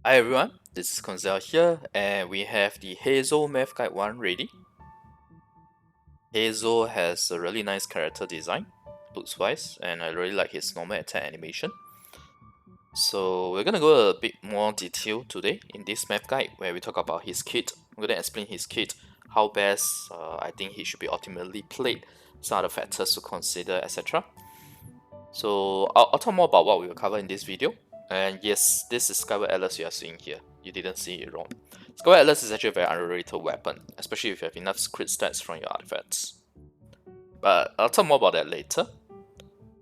Hi everyone, this is Koinzell here, and we have the Heizou Math Guide 1 ready. Heizou has a really nice character design, looks wise, and I really like his normal attack animation. So we're gonna go a bit more detail today in this math guide where we talk about his kit. We're gonna explain his kit, how best I think he should be ultimately played, some other factors to consider, etc. So I'll talk more about what we will cover in this video. And yes, this is Skyward Atlas you are seeing here. You didn't see it wrong. Skyward Atlas is actually a very underrated weapon, especially if you have enough crit stats from your artifacts. But I'll talk more about that later.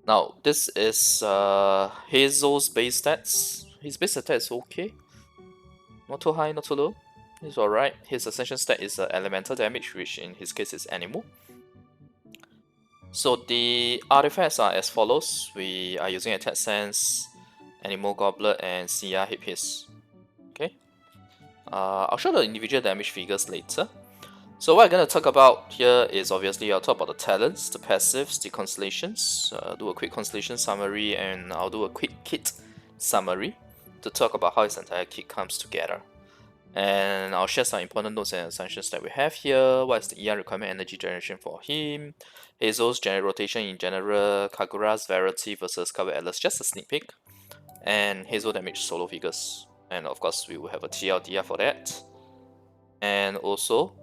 Now, this is Heizou's base stats. His base stat is okay. Not too high, not too low. It's alright. His ascension stat is elemental damage, which in his case is animal. So the artifacts are as follows. We are using Attack Sense, Animal Goblet, and Sia Hip Hiss. Okay. I'll show the individual damage figures later. So what I'm going to talk about here is obviously I'll talk about the talents, the passives, the constellations, do a quick constellation summary, and I'll do a quick kit summary to talk about how his entire kit comes together. And I'll share some important notes and assumptions that we have here. What is the ER requirement energy generation for him? Heizou's rotation in general, Kagura's Verity versus Skyward Atlas, just a sneak peek. And Heizou damage solo figures. And of course, we will have a TLDR for that. And also,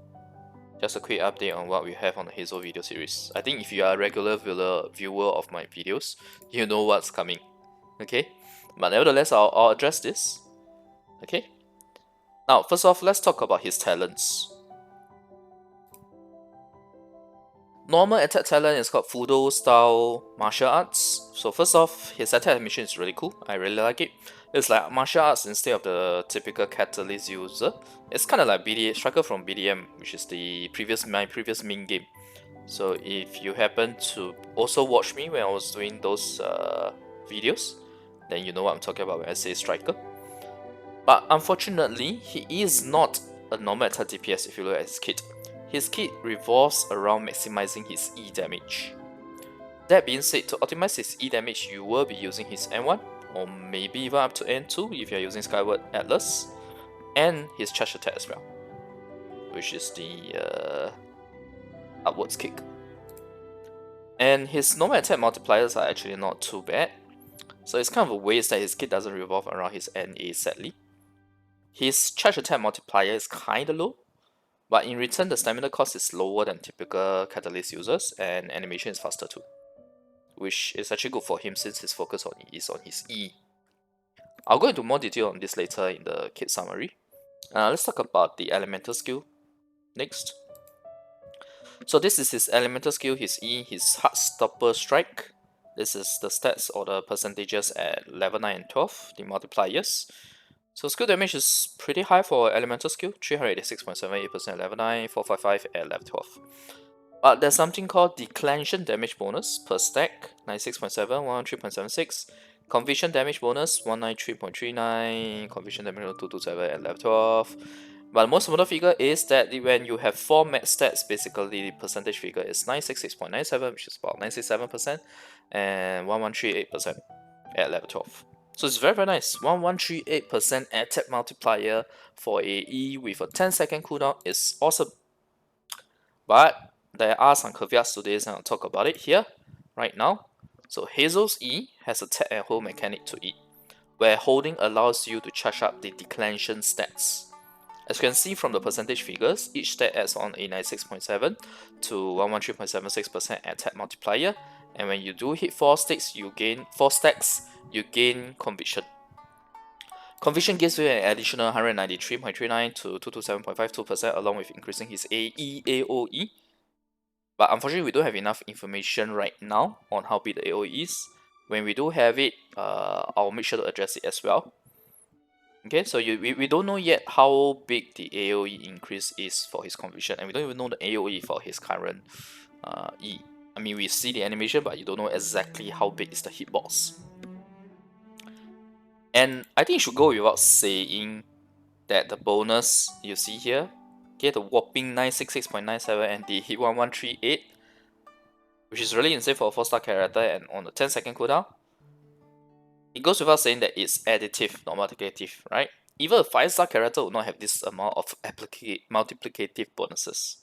just a quick update on what we have on the Heizou video series. I think if you are a regular viewer of my videos, you know what's coming. Okay? But nevertheless, I'll address this. Okay? Now, first off, let's talk about his talents. Normal attack talent is called Fudo style martial arts. So first off, his attack animation is really cool. I really like it. It's like martial arts instead of the typical catalyst user. It's kind of like Striker from BDM, which is my previous main game. So if you happen to also watch me when I was doing those videos, then you know what I'm talking about when I say Striker. But unfortunately, he is not a normal attack DPS if you look at his kit. His kit revolves around maximizing his E damage. That being said, to optimize his E damage, you will be using his N1, or maybe even up to N2 if you are using Skyward Atlas, and his charge attack as well, which is the upwards kick. And his normal attack multipliers are actually not too bad, so it's kind of a waste that his kit doesn't revolve around his NA sadly. His charge attack multiplier is kinda low, but in return the stamina cost is lower than typical catalyst users, and animation is faster too, which is actually good for him since his focus is on his E. I'll go into more detail on this later in the kit summary. Let's talk about the elemental skill next. So this is his elemental skill, his E, his Heartstopper Strike. This is the stats or the percentages at level 9 and 12, the multipliers. So skill damage is pretty high for elemental skill, 386.78% at level 9, 455 at level 12. But there's something called declension damage bonus per stack, 96.7, 113.76. Conviction damage bonus, 193.39, conviction damage 227 at level 12. But the most important figure is that when you have 4 max stats, basically the percentage figure is 966.97, which is about 97%, and 1138% at level 12. So it's very nice. 1138% attack multiplier for a E with a 10-second cooldown is awesome. But there are some caveats to this and I'll talk about it here, right now. So Heizou's E has a tap and hold mechanic to it, where holding allows you to charge up the declension stats. As you can see from the percentage figures, each stat adds on a 96.7 to 113.76% attack multiplier, and when you do hit 4 stacks, you gain conviction. Conviction gives you an additional 193.39 to 227.52% along with increasing his AOE. But unfortunately, we don't have enough information right now on how big the AOE is. When we do have it, I'll make sure to address it as well. Okay, so we don't know yet how big the AOE increase is for his conviction, and we don't even know the AOE for his current E. I mean, we see the animation, but you don't know exactly how big is the hitbox. And I think it should go without saying that the bonus you see here, get a whopping 966.97 and the hit 1138, which is really insane for a 4-star character and on a 10-second cooldown. It goes without saying that it's additive, not multiplicative, right? even a 5-star character would not have this amount of multiplicative bonuses.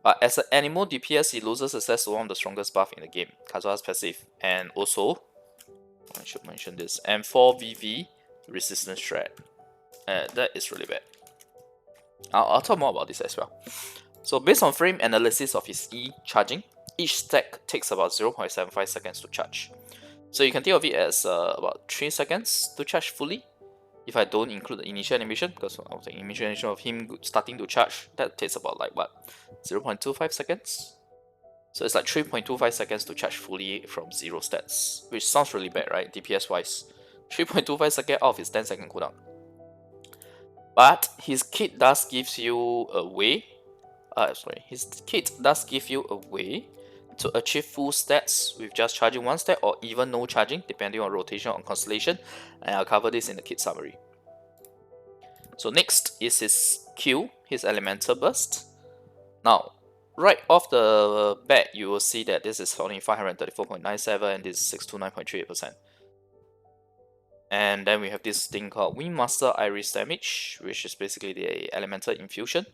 But as an animal DPS, he loses access to one of the strongest buff in the game, Kazuha's passive, and also, I should mention this, M4 VV resistance threat. That is really bad. I'll talk more about this as well. So based on frame analysis of his E charging, each stack takes about 0.75 seconds to charge. So you can think of it as about 3 seconds to charge fully. If I don't include the initial animation, because the initial animation of him starting to charge, that takes about like what, 0.25 seconds? So it's like 3.25 seconds to charge fully from 0 stats, which sounds really bad, right? DPS wise. 3.25 seconds off his 10-second cooldown. But his kit does give you a way. His kit does give you a way to achieve full stats with just charging 1 stat or even no charging, depending on rotation or constellation, and I'll cover this in the kit summary. So next is his Q, his elemental burst. Now, right off the bat, you will see that this is only 534.97 and this is 629.38%. And then we have this thing called Wingmaster Iris Damage, which is basically the elemental infusion.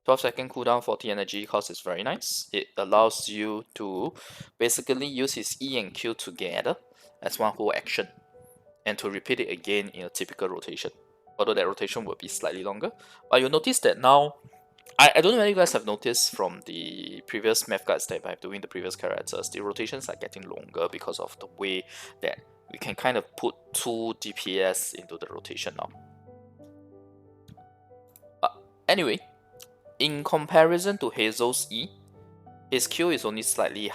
12-second cooldown, 40 energy cost is very nice. It allows you to basically use his E and Q together as one whole action, and to repeat it again in a typical rotation. Although that rotation will be slightly longer. But you'll notice that now, I don't know whether you guys have noticed from the previous math guides that I've doing the previous characters, the rotations are getting longer because of the way that we can kind of put 2 DPS into the rotation now. Anyway, in comparison to Heizou's E, his Q is only slightly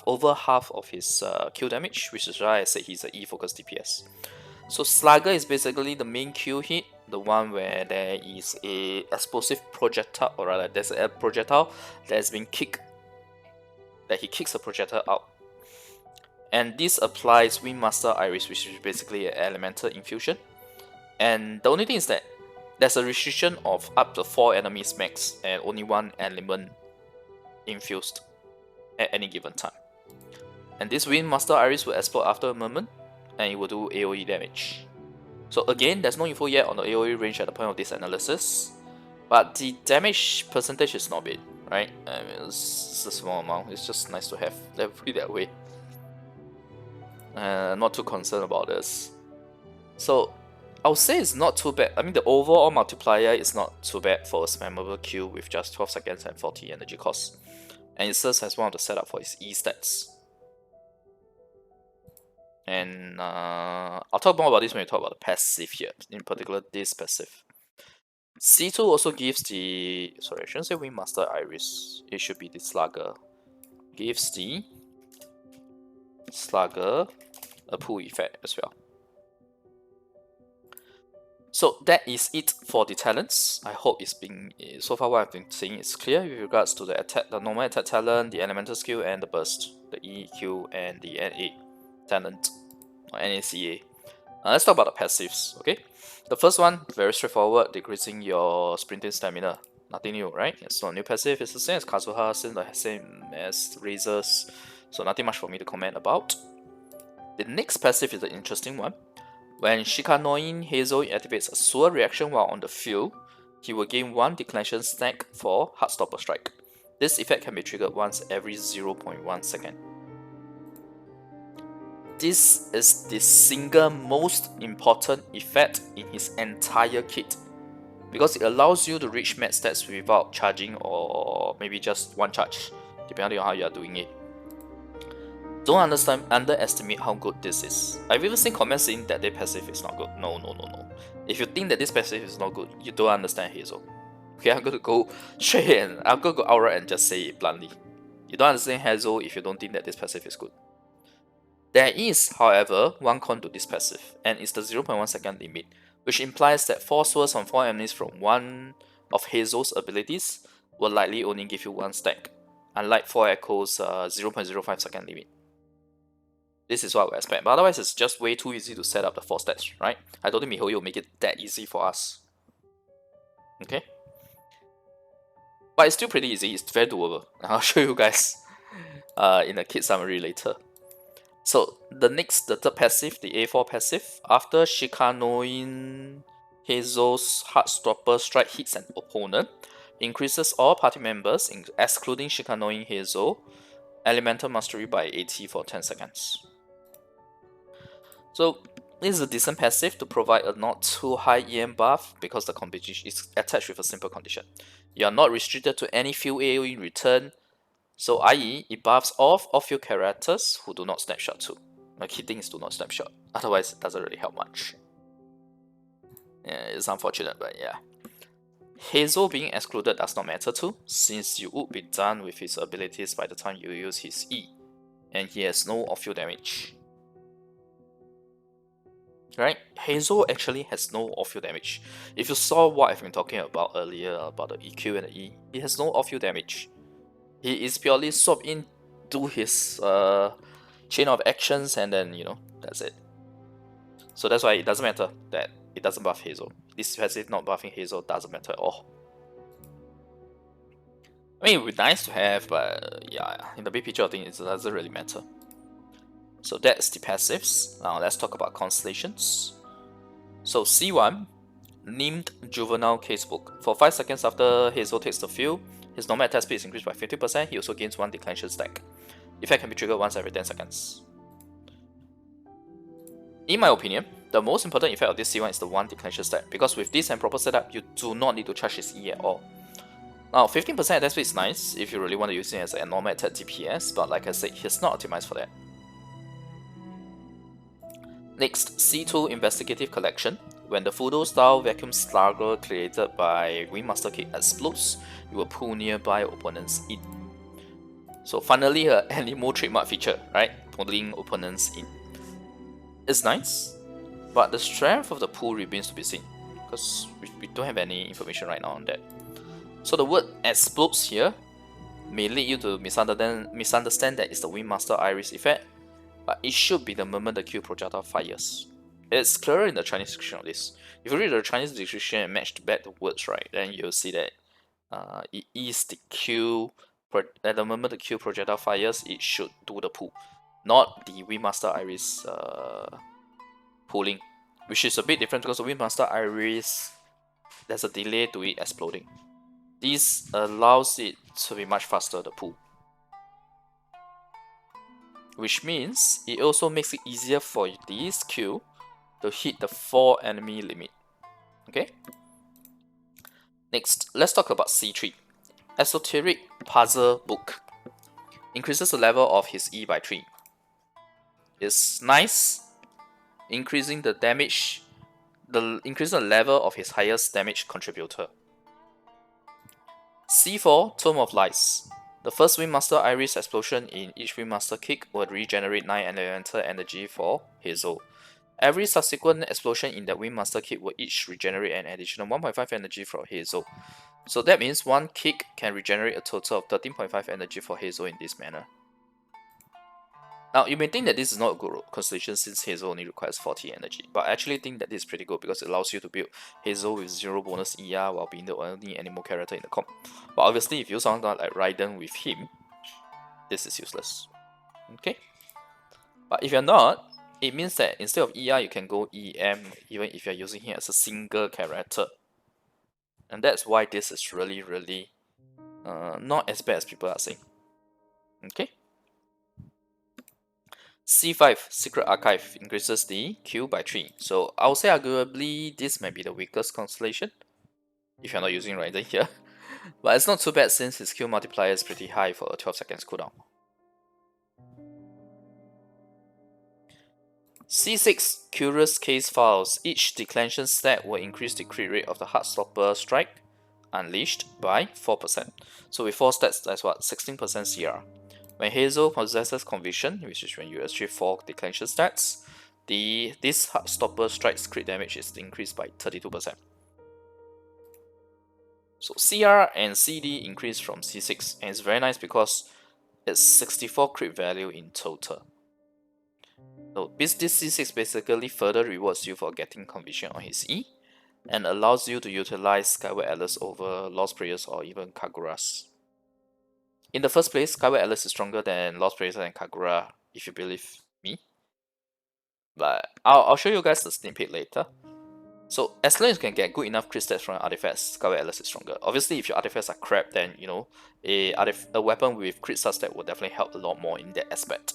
over half of his Q damage, which is why I said he's an E focused DPS. So Slugger is basically the main Q hit, the one where there is a explosive projectile, or rather there's a projectile that has been kicked, that he kicks a projectile out. And this applies Wingmaster Iris, which is basically an elemental infusion. And the only thing is that there's a restriction of up to 4 enemies max and only 1 element infused at any given time. And this Wingmaster Iris will explode after a moment, and it will do AoE damage. So again, there's no info yet on the AoE range at the point of this analysis, but the damage percentage is not bad, right? I mean, it's a small amount, it's just nice to have. Let's put it that way. Not too concerned about this. So I would say it's not too bad. I mean, the overall multiplier is not too bad for a spammable Q with just 12 seconds and 40 energy cost. And it serves as one of the setup for his E stats. And I'll talk more about this when we talk about the passive here, in particular this passive. C2 also gives the, sorry, I shouldn't say Wingmaster Iris, it should be the Slugger. Gives the Slugger a pull effect as well. So that is it for the talents. I hope it's been, so far what I've been saying is clear with regards to the attack, the normal attack talent, the elemental skill, and the burst, the EQ and the NA talent, or NACA. Let's talk about the passives, okay? The first one, very straightforward, decreasing your sprinting stamina. Nothing new, right? It's not a new passive, it's the same as Kazuha, same as Razors, so nothing much for me to comment about. The next passive is the interesting one. When Shikanoin Heizou activates a Sewer reaction while on the field, he will gain 1 declension stack for Heartstopper Strike. This effect can be triggered once every 0.1 second. This is the single most important effect in his entire kit, because it allows you to reach max stats without charging, or maybe just 1 charge, depending on how you are doing it. Don't underestimate how good this is. I've even seen comments saying that their passive is not good. No. If you think that this passive is not good, you don't understand Heizou. Okay, I'm going to go straight in. I'm going to go outright and just say it bluntly. You don't understand Heizou if you don't think that this passive is good. There is, however, one con to this passive, and it's the 0.1 second limit, which implies that 4 swords on 4 enemies from one of Heizou's abilities will likely only give you 1 stack, unlike 4 Echo's 0.05 second limit. This is what we expect, but otherwise it's just way too easy to set up the 4 stats, right? I don't think MiHoYo will make it that easy for us. Okay? But it's still pretty easy, it's very doable. I'll show you guys in the kit summary later. So the third passive, the A4 passive, after Shikanoin Heizou's Heartstopper strike hits an opponent, increases all party members, excluding Shikanoing Heizou, Elemental Mastery by 80 for 10 seconds. So this is a decent passive to provide a not too high EM buff because the competition is attached with a simple condition. You are not restricted to any field AoE in return, so i.e. it buffs all of-field characters who do not snapshot too. The key thing is do not snapshot, otherwise it doesn't really help much. Yeah, it's unfortunate, but yeah. Heizou being excluded does not matter too, since you would be done with his abilities by the time you use his E, and he has no off-field damage. Right? Heizou actually has no off-field damage. If you saw what I've been talking about earlier about the EQ and the E, he has no off-field damage. He is purely swap in, do his chain of actions, and then, you know, that's it. So that's why it doesn't matter that it doesn't buff Heizou. This passive not buffing Heizou doesn't matter at all. I mean, it would be nice to have, but yeah, in the big picture, I think it doesn't really matter. So that's the passives. Now let's talk about Constellations. So C1, named Juvenile Casebook. For 5 seconds after Heizou takes the field, his normal attack speed is increased by 50%, he also gains 1 declension stack. Effect can be triggered once every 10 seconds. In my opinion, the most important effect of this C1 is the 1 declension stack, because with this and proper setup, you do not need to charge his E at all. Now, 15% attack speed is nice if you really want to use it as a normal attack DPS, but like I said, he's not optimized for that. Next, C2 Investigative Collection. When the Fudo-style vacuum slugger created by Wingmaster Kick explodes, you will pull nearby opponents in. So finally, an animal trademark feature, right? Pulling opponents in. It's nice, but the strength of the pull remains to be seen, because we don't have any information right now on that. So the word explodes here may lead you to misunderstand that it's the Wingmaster Iris effect, but it should be the moment the Q projectile fires. It's clearer in the Chinese description of this. If you read the Chinese description and match back the words, right, then you'll see that it is the Q. At the moment the Q projectile fires, it should do the pull, not the Wingmaster Iris pulling, which is a bit different because the Wingmaster Iris, there's a delay to it exploding. This allows it to be much faster, the pull, which means it also makes it easier for this Q to hit the 4 enemy limit. Okay? Next, let's talk about C3. Esoteric Puzzle Book. Increases the level of his E by 3. It's nice, increasing the damage, increasing the level of his highest damage contributor. C4 Tome of Lies. The first Wingmaster Iris explosion in each Wingmaster kick will regenerate 9 elemental energy for Heizou. Every subsequent explosion in that Wingmaster kick will each regenerate an additional 1.5 energy for Heizou. So that means one kick can regenerate a total of 13.5 energy for Heizou in this manner. Now, you may think that this is not a good constellation since Heizou only requires 40 energy, but I actually think that this is pretty good because it allows you to build Heizou with 0 bonus ER while being the only animal character in the comp. But obviously, if you use someone like Raiden with him, this is useless. Okay? But if you're not, it means that instead of ER, you can go EM even if you're using him as a single character. And that's why this is really not as bad as people are saying. Okay? C5 Secret Archive increases the Q by 3. So I would say arguably this might be the weakest constellation if you're not using Raiden here. But it's not too bad since his Q multiplier is pretty high for a 12 seconds cooldown. C6 Curious Case Files. Each declension stat will increase the crit rate of the Heartstopper strike unleashed by 4%. So with 4 stats, that's what? 16% CR. When Heizou possesses Conviction, which is when you achieve 4 declension stats, this Heartstopper strike's crit damage is increased by 32%. So CR and CD increase from C6, and it's very nice because it's 64 crit value in total. So this C6 basically further rewards you for getting Conviction on his E, and allows you to utilize Skyward Atlas over Lost Prayers or even Kaguras. In the first place, Skyward Atlas is stronger than Lost Prayers and Kagura, if you believe me. But I'll show you guys the snippet later. So as long as you can get good enough crit stats from your artifacts, Skyward Atlas is stronger. Obviously, if your artifacts are crap, then you know a weapon with crit stat will definitely help a lot more in that aspect.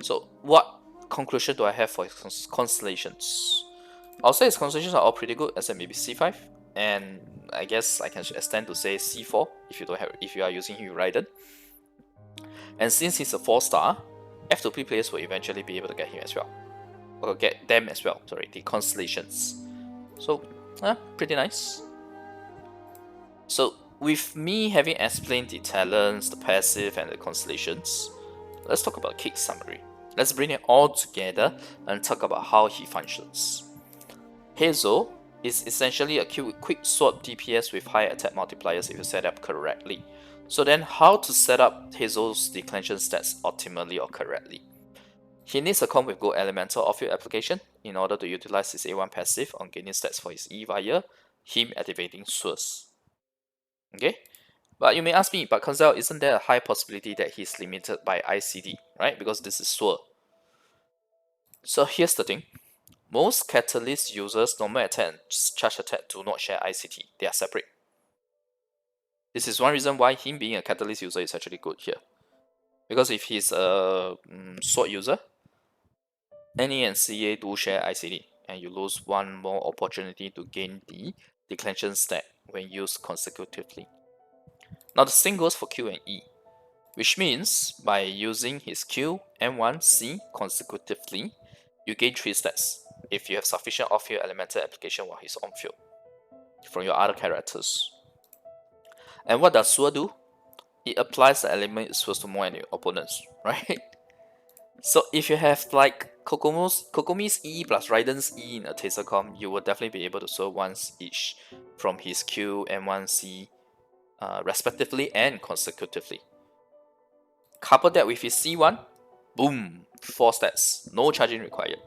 So what conclusion do I have for Constellations? I'll say his Constellations are all pretty good, except maybe C5, and I guess I can extend to say C4 if you are using him Raiden. And since he's a 4-star, F2P players will eventually be able to get him as well. Or get them as well, sorry, the Constellations. So, pretty nice. So, with me having explained the talents, the passive, and the Constellations, let's talk about Kick's summary. Let's bring it all together and talk about how he functions. Heizou is essentially a quick sword DPS with high attack multipliers if you set up correctly. So then how to set up Heizou's declension stats optimally or correctly? He needs a comp with good elemental off-field application in order to utilize his A1 passive on gaining stats for his E via him activating Swords. Okay? But you may ask me, but Koinzell, isn't there a high possibility that he's limited by ICD, right? Because this is Sword. So here's the thing. Most Catalyst users, normal attack and charge attack, do not share ICT. They are separate. This is one reason why him being a Catalyst user is actually good here. Because if he's a Sword user, NA and CA do share ICD, and you lose one more opportunity to gain the declension stat when used consecutively. Now the same goes for Q and E, which means by using his Q, M1, C consecutively, you gain 3 stats if you have sufficient off-field elemental application while he's on-field from your other characters. And what does Sword do? It applies the element it's supposed to more than your opponents, right? So if you have like Kokomi's E plus Raiden's E in a Taser comp, you will definitely be able to sword once each from his Q and 1C respectively and consecutively. Couple that with his C1, boom, 4 stats, no charging required.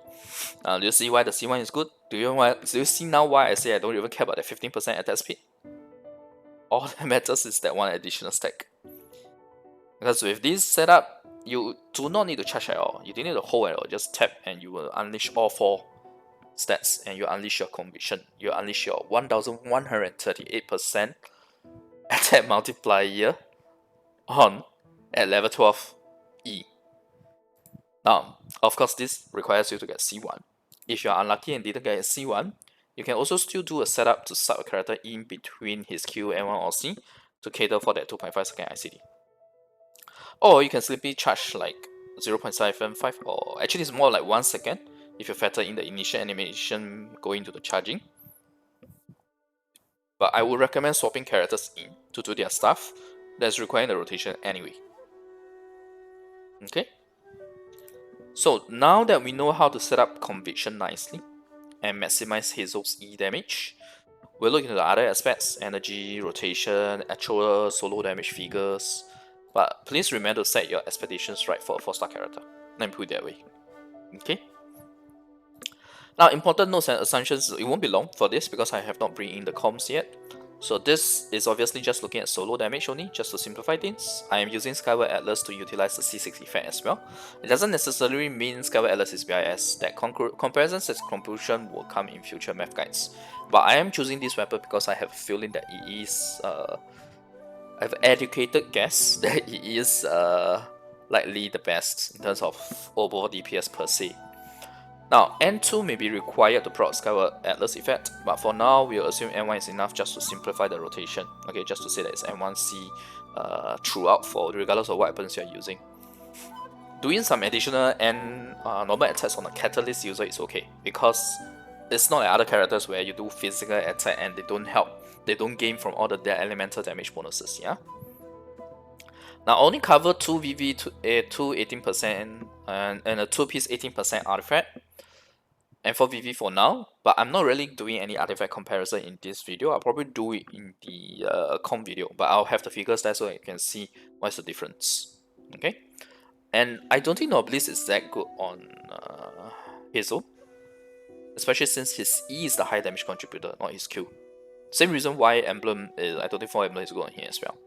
Do you see why the C1 is good? Do you see now why I say I don't even care about the 15% attack speed? All that matters is that one additional stack. Because with this setup, you do not need to charge at all. You don't need to hold at all. Just tap and you will unleash all 4 stats and you unleash your conviction. You unleash your 1138% attack multiplier on at level 12 E. Now, of course, this requires you to get C1. If you are unlucky and didn't get C1, you can also still do a setup to sub a character in between his Q, M1 or C to cater for that 2.5 second ICD. Or you can simply charge like 0.75 or actually it's more like 1 second if you factor in the initial animation going to the charging. But I would recommend swapping characters in to do their stuff that's requiring the rotation anyway. Okay? So now that we know how to set up Conviction nicely and maximize Heizou's E damage, we'll look into the other aspects, energy, rotation, actual solo damage figures, but please remember to set your expectations right for a 4-star character. Let me put it that way. Okay? Now, important notes and assumptions, it won't be long for this because I have not bring in the comms yet. So this is obviously just looking at solo damage only, just to simplify things. I am using Skyward Atlas to utilize the C6 effect as well. It doesn't necessarily mean Skyward Atlas is BIS, that comparisons as conclusion will come in future math guides. But I am choosing this weapon because I have a feeling that it is, I have an educated guess that it is likely the best in terms of overall DPS per se. Now, N2 may be required to proc Skyward Atlas effect, but for now, we'll assume N1 is enough just to simplify the rotation. Okay, just to say that it's N1C throughout for regardless of what weapons you're using. Doing some additional normal attacks on a Catalyst user is okay, because it's not like other characters where you do physical attack and they don't help. They don't gain from all the elemental damage bonuses, yeah? Now, only cover 2 VV, 2 18%, and a 2-piece 18% artifact. And for VV for now, but I'm not really doing any artifact comparison in this video. I'll probably do it in the comp video, but I'll have the figures there so you can see what's the difference. Okay, and I don't think Nobilis is that good on Heizou, especially since his E is the high damage contributor, not his Q. Same reason why Emblem is, I don't think 4 Emblem is good on here as well.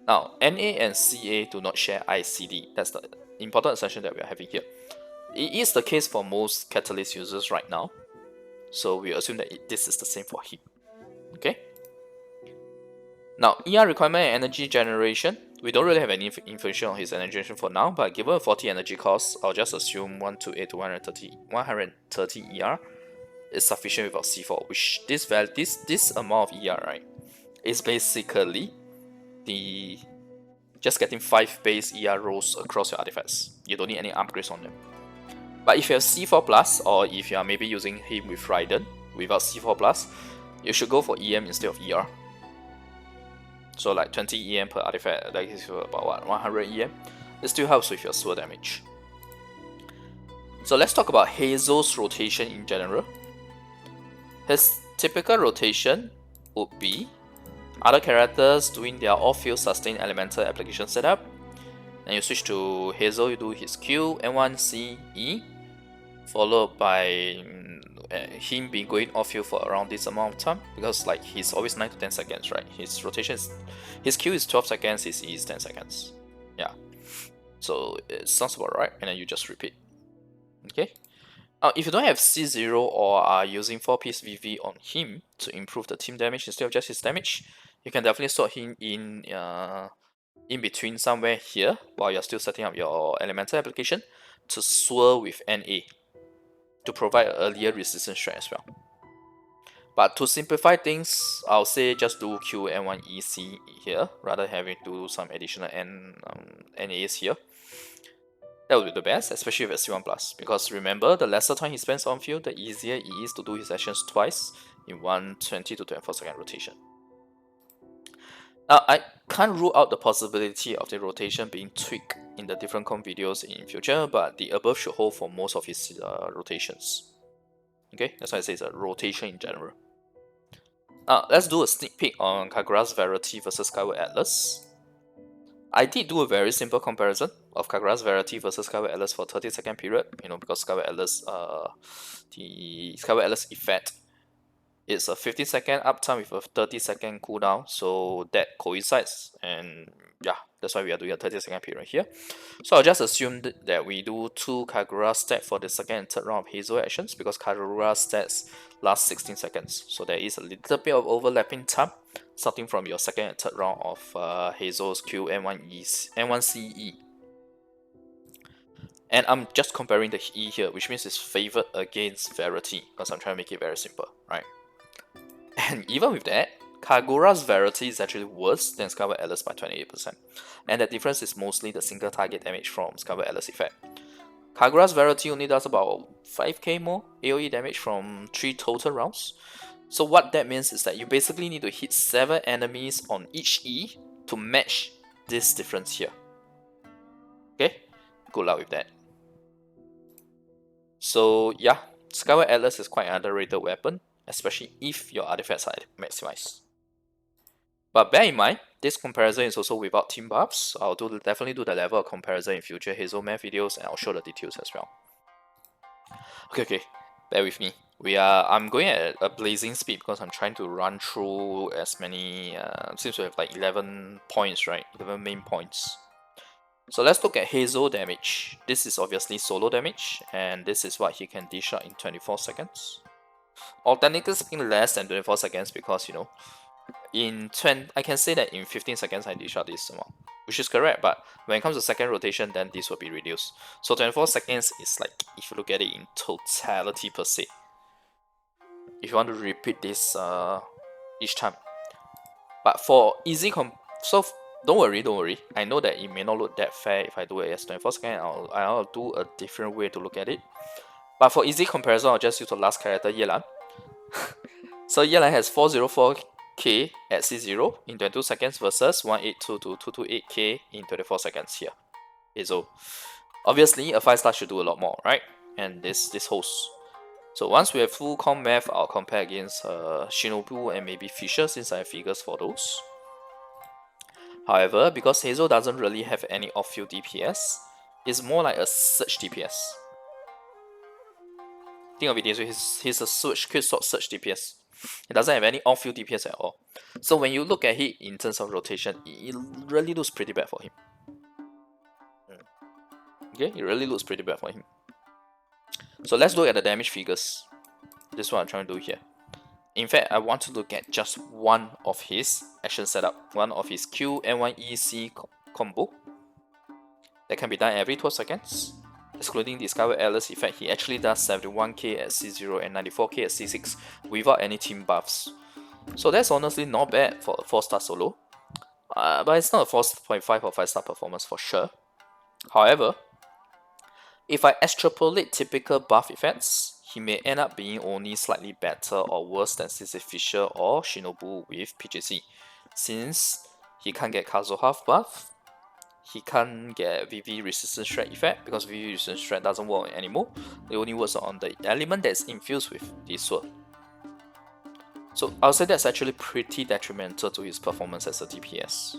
Now, NA and CA do not share ICD. That's the important assumption that we are having here. It is the case for most Catalyst users right now, so we assume that this is the same for him. Okay. Now, ER requirement and energy generation. We don't really have any information on his energy generation for now, but given a 40 energy cost, I'll just assume 128 to 130 ER is sufficient without C4, which this amount of ER, right, is basically the just getting 5 base ER rolls across your artifacts. You don't need any upgrades on them. But if you have C4 plus, or if you are maybe using him with Raiden without C4 plus, you should go for EM instead of ER. So like 20 EM per artifact, that gives you about what, 100 EM. It still helps with your sword damage. So let's talk about Heizou's rotation in general. His typical rotation would be other characters doing their off-field sustained elemental application setup. Then you switch to Heizou, you do his Q, N1, C, E, followed by him being going off-field for around this amount of time, because like he's always 9 to 10 seconds, right? His rotation is, his Q is 12 seconds, his E is 10 seconds. Yeah, so it sounds about right, and then you just repeat. Okay. If you don't have C0 or are using 4-piece VV on him to improve the team damage instead of just his damage, you can definitely slot him in between somewhere here while you're still setting up your elemental application to swirl with NA to provide an earlier resistance strat as well. But to simplify things, I'll say just do Q N1 EC here rather than having to do some additional NAs here. That would be the best, especially with C1+, because remember, the lesser time he spends on field, the easier it is to do his actions twice in one 20 to 24 second rotation. Now, I can't rule out the possibility of the rotation being tweaked in the different comp videos in future, but the above should hold for most of his rotations. Okay, that's why I say it's a rotation in general. Now, let's do a sneak peek on Kagura's Verity versus Skyward Atlas. I did do a very simple comparison of Kagura's Verity versus Skyward Atlas for 30-second period, because Skyward Atlas, the Skyward Atlas effect is a 15-second uptime with a 30-second cooldown, so that coincides, and yeah, that's why we are doing a 30-second period here. So I'll just assume that we do 2 Kagura stats for the second and third round of Heizou actions, because Kagura stats last 16 seconds, so there is a little bit of overlapping time starting from your second and third round of Heizou's Q N1CE. And I'm just comparing the E here, which means it's favored against Verity, because I'm trying to make it very simple, right? And even with that, Kagura's Verity is actually worse than Skyward Atlas by 28%. And the difference is mostly the single target damage from Skyward Atlas effect. Kagura's Verity only does about 5k more AoE damage from 3 total rounds. So what that means is that you basically need to hit 7 enemies on each E to match this difference here. Okay, good luck with that. So yeah, Skyward Atlas is quite an underrated weapon, especially if your artifacts are maximized. But bear in mind, this comparison is also without team buffs. I'll definitely do the level of comparison in future Heizou Math videos, and I'll show the details as well. Okay, bear with me. I'm going at a blazing speed because I'm trying to run through as many, seems to have like 11 points, right? 11 main points. So let's look at Heizou damage. This is obviously solo damage, and this is what he can dish out in 24 seconds. Or technically speaking less than 24 seconds because, I can say that in 15 seconds I dish out this amount, which is correct, but when it comes to second rotation, then this will be reduced. So 24 seconds is like, if you look at it in totality per se, if you want to repeat this each time. But for easy so don't worry, I know that it may not look that fair if I do it as 24 seconds. I'll do a different way to look at it. But for easy comparison, I'll just use the last character, Yelan. So Yelan has 404k at C0 in 22 seconds versus 182 to 228k in 24 seconds here. So obviously a 5-star should do a lot more, right? And this holds. So once we have full comp math, I'll compare against Shinobu and maybe Fisher since I have figures for those. However, because Heizou doesn't really have any off-field DPS, it's more like a search DPS. Think of it this way, he's a switch, quick sword search DPS. It doesn't have any off-field DPS at all. So when you look at it in terms of rotation, it really looks pretty bad for him. Okay, it really looks pretty bad for him. So let's look at the damage figures. This is what I'm trying to do here. In fact, I want to look at just one of his action setup, one of his Q and one EC combo that can be done every 12 seconds. Excluding the Skyward Atlas effect, he actually does 71k at C0 and 94k at C6 without any team buffs. So that's honestly not bad for a 4-star solo. But it's not a 4.5 or 5-star performance for sure. However, if I extrapolate typical buff effects, he may end up being only slightly better or worse than Sacrificial or Shinobu with PJC, since he can't get Kazuha buff, he can't get VV resistance shred effect because VV resistance shred doesn't work anymore. It only works on the element that's infused with this sword. So I'll say that's actually pretty detrimental to his performance as a DPS.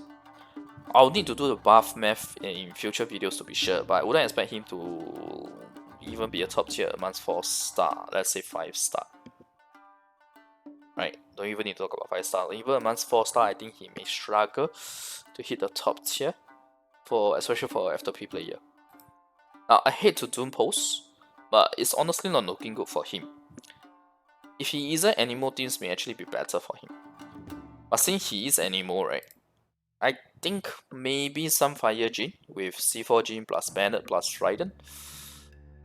I'll need to do the buff math in future videos to be sure, but I wouldn't expect him to even be a top tier amongst 4-star, let's say 5-star. Right, don't even need to talk about 5-star. Even amongst 4-star, I think he may struggle to hit the top tier, especially for an FTP player. Now, I hate to doom post, but it's honestly not looking good for him. If he isn't Anemo, things may actually be better for him. But since he is Anemo, right, I think maybe some Fire Gene with C4 Gene plus Bennett plus Raiden,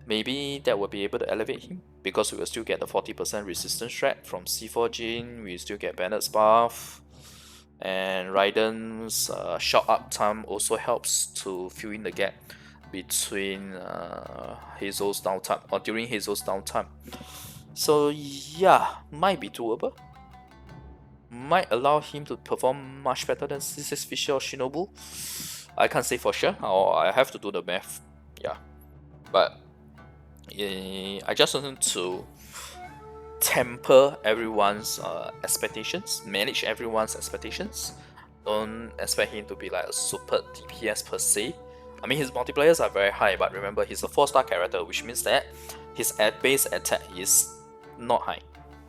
maybe that will be able to elevate him, because we will still get the 40% resistance shred from C4 Gene, we still get Bennett's buff, and Raiden's shot up time also helps to fill in the gap between Heizou's downtime, or during Heizou's downtime. So yeah, might be doable. Might allow him to perform much better than Sacrificial or Shinobu. I can't say for sure, or I have to do the math. Yeah, but I just want to temper everyone's expectations, manage everyone's expectations. Don't expect him to be like a super DPS per se. I mean, his multipliers are very high, but remember, he's a 4-star character, which means that his base attack is not high.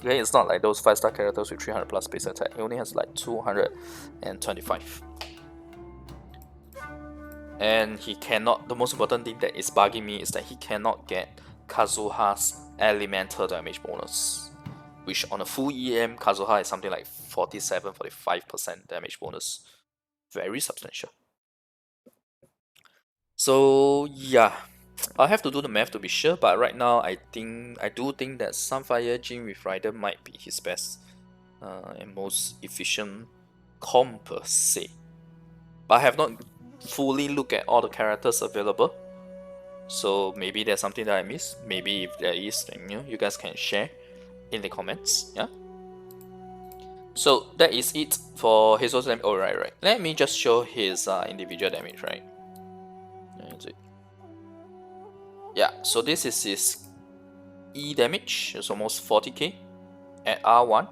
Okay, it's not like those 5-star characters with 300 plus base attack. He only has like 225. And he cannot, the most important thing that is bugging me is that he cannot get Kazuha's elemental damage bonus, which on a full EM, Kazuha is something like 47-45% damage bonus. Very substantial. So yeah, I'll have to do the math to be sure, but right now I do think that Sunfire Gene with Rider might be his best and most efficient comp per se. But I have not fully looked at all the characters available, so maybe there's something that I missed. Maybe if there is, then you guys can share in the comments. Yeah. So that is it for Heizou's damage. Oh right. Let me just show his individual damage, right? Yeah, so this is his E damage, it's almost 40k at R1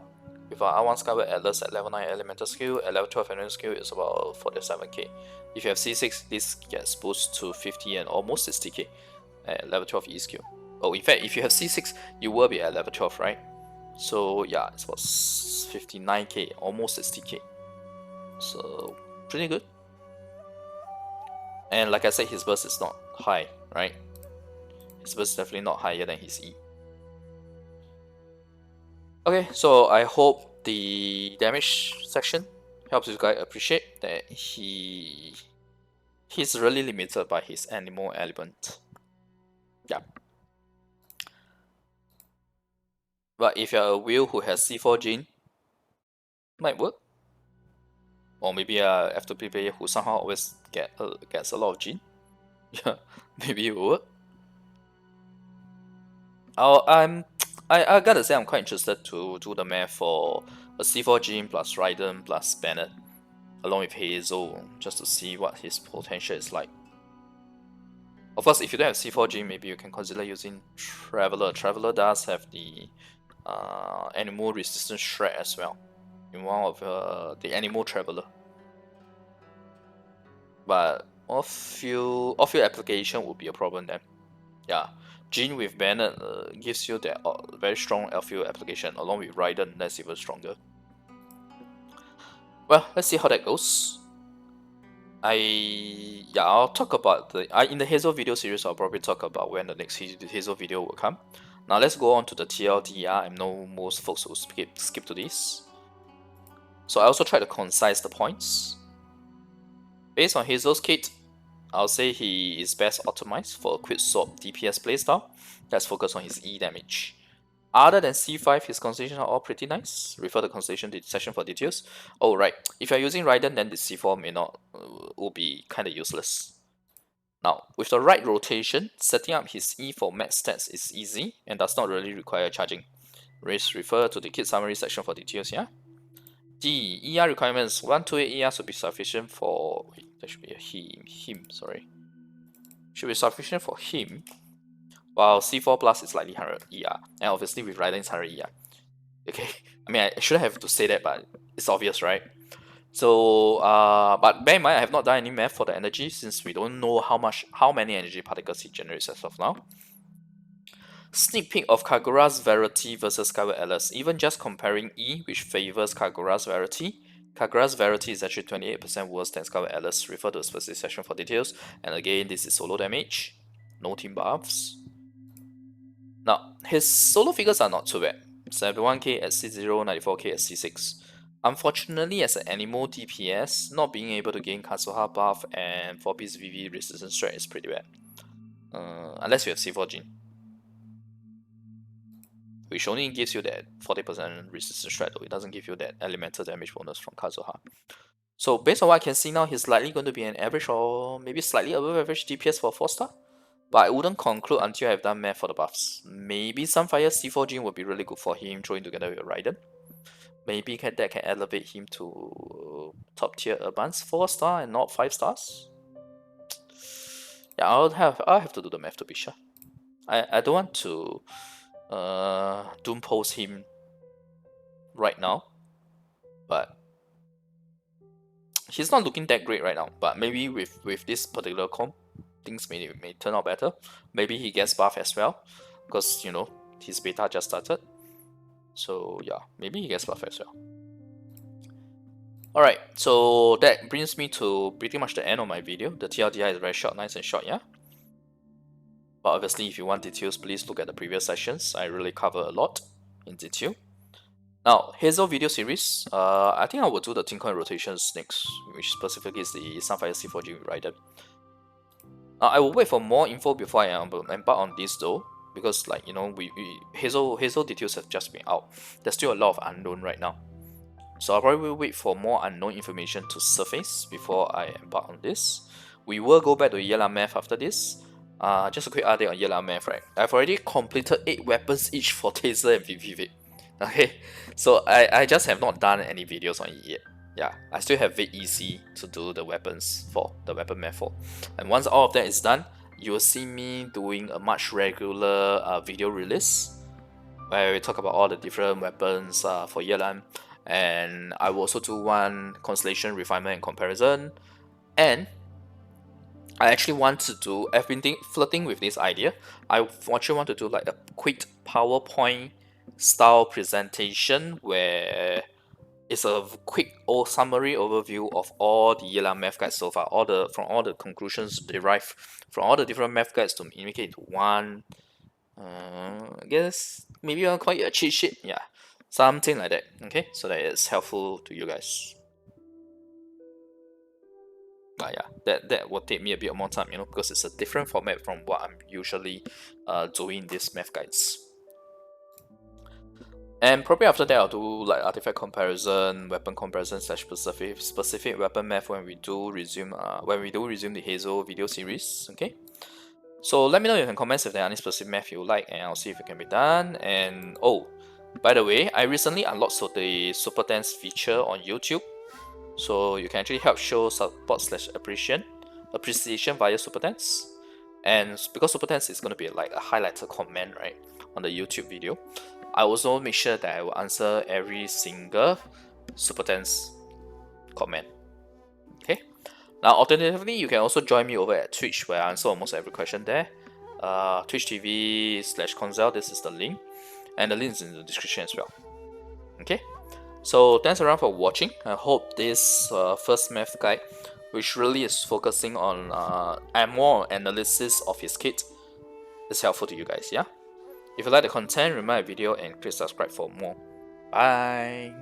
with our R1 Skyward Atlas at level 9 elemental skill, at level 12 elemental skill is about 47k. If you have C6, this gets boosted to 50 and almost 60k at level 12 E skill. Oh, in fact, if you have C6, you will be at level 12, right? So yeah, it's about 59k, almost 60k. So pretty good. And like I said, his burst is not high, right? His burst is definitely not higher than his E. Okay, so I hope the damage section helps you guys appreciate that he's really limited by his animal element. Yeah. But if you're a wheel who has C4 gene, might work. Or maybe a F2P player who somehow always gets a lot of gene. Yeah, maybe it will work. I gotta say I'm quite interested to do the math for a C4 gene plus Raiden plus Bennett along with Heizou, just to see what his potential is like. Of course, if you don't have C4 gene, maybe you can consider using Traveler. Traveler does have the animal resistance shred as well in one of the animal Traveler. But off-field application would be a problem then. Yeah, Gene with Bennett gives you that very strong off-field application, along with Raiden, that's even stronger. Well, let's see how that goes. I'll talk about in the Heizou video series. I'll probably talk about when the next Heizou video will come. Now let's go on to the TLDR. I know most folks will skip to this. So I also try to concise the points. Based on Heizou's kit, I'll say he is best optimized for a quick swap DPS playstyle that's focused on his E damage. Other than C5, his constellations are all pretty nice. Refer to Constellation section for details. Oh right, if you're using Raiden, then the C4 may not will be kinda useless. Now, with the right rotation, setting up his E for max stats is easy and does not really require charging. Refer to the kit summary section for details, yeah? D. ER requirements. 128 ER should be sufficient for... Wait, that should be a him, sorry. Should be sufficient for him, while C4 plus is slightly 100 ER. And obviously with Raiden it's 100 ER. Okay, I mean, I shouldn't have to say that, but it's obvious, right? So, but bear in mind, I have not done any math for the energy since we don't know how many energy particles he generates as of now. Sneak peek of Kagura's Verity versus Skyward Alice. Even just comparing E, which favors Kagura's Verity, Kagura's Verity is actually 28% worse than Skyward Alice. Refer to a specific section for details. And again, this is solo damage, no team buffs. Now, his solo figures are not too bad. 71k at C0, 94k at C6. Unfortunately, as an animal DPS, not being able to gain Kazuha buff and 4-piece VV resistance strat is pretty bad. Unless you have C4 Jin, which only gives you that 40% resistance strat though. It doesn't give you that elemental damage bonus from Kazuha. So based on what I can see now, he's likely going to be an average or maybe slightly above average DPS for 4-star. But I wouldn't conclude until I've done math for the buffs. Maybe Sunfire C4 Jin would be really good for him throwing together with Raiden. Maybe that can elevate him to top tier advanced 4-star and not 5 stars. Yeah, I'll have to do the math to be sure. I don't want to doom post him right now, but he's not looking that great right now. But maybe with this particular comp, things may turn out better. Maybe he gets buff as well, because you know his beta just started. So yeah, maybe he gets buff as well. Alright, so that brings me to pretty much the end of my video. The TLDR is very short, nice and short, yeah? But obviously, if you want details, please look at the previous sessions. I really cover a lot in detail. Now, Heizou video series, I think I will do the Tinker rotations next, which specifically is the Sunfire C4G Raiden. I will wait for more info before I embark on this though, because like, you know, Heizou details have just been out. There's still a lot of unknown right now. So I'll probably wait for more unknown information to surface before I embark on this. We will go back to Yelan Math after this. Just a quick update on Yelan Math, right? I've already completed 8 weapons each for Taser and VP. Okay, so I just have not done any videos on it yet. Yeah, I still have VapeEC to do the weapons for, the weapon math for. And once all of that is done, you will see me doing a much regular video release where we talk about all the different weapons for Yelan. And I will also do one Constellation refinement and comparison. And I actually want to do, I've been flirting with this idea. I actually want to do like a quick PowerPoint style presentation where it's a quick summary overview of all the Yelan math guides so far, from all the conclusions derived from all the different math guides to make it into one. I guess maybe I'll call it a cheat sheet, yeah, something like that. Okay, so that it's helpful to you guys. But yeah, that will take me a bit more time, you know, because it's a different format from what I'm usually doing these math guides. And probably after that, I'll do like artifact comparison, weapon comparison / specific weapon math when we do resume the Heizou video series. Okay. So let me know in the comments if there are any specific math you like, and I'll see if it can be done. And oh, by the way, I recently unlocked the Super Dance feature on YouTube, so you can actually help show support / appreciation via Super Dance. And because Super Dance is going to be like a highlighter comment, right, on the YouTube video, I also make sure that I will answer every single Super Dance comment. Okay. Now, alternatively, you can also join me over at Twitch, where I answer almost every question there. Twitch TV / Koinzell, this is the link, and the link is in the description as well. Okay. So thanks around for watching. I hope this first math guide which really is focusing on and more analysis of his kit, is helpful to you guys, yeah? If you like the content, remember the video and click subscribe for more. Bye!